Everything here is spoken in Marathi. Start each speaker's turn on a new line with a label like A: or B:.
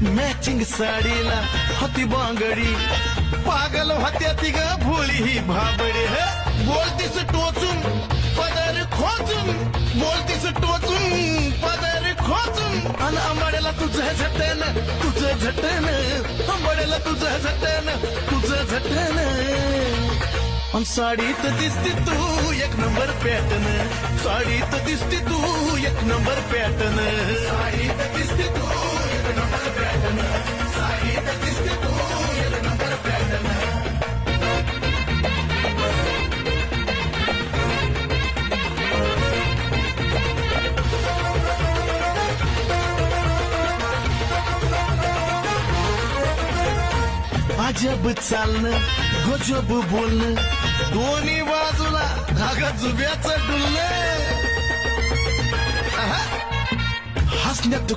A: मॅचिंग साडीला होती बांगडी, पागल होत्या ती ग भोळी ही भाबडी. बोलतीस टोचून पदर खोचून, बोलतीस टोचून पदर खोचून, आणि आंबाड्याला तुझं झटन, तुझं झटन, आंबाड्याला तुझं झटन, तुझं झटन. आणि साडीत दिसती तू एक नंबर पॅटर्न, साडीत दिसती तू एक नंबर पॅटर्न, साडीत दिसती तू एक नंबर पॅटर्न, साडीत दिसती तू एक नंबर पॅटर्न. अजब चालणं, गजब बोलणं, दोन्ही बाजूला धागा जुब्याचं डुलणं, हसण्यात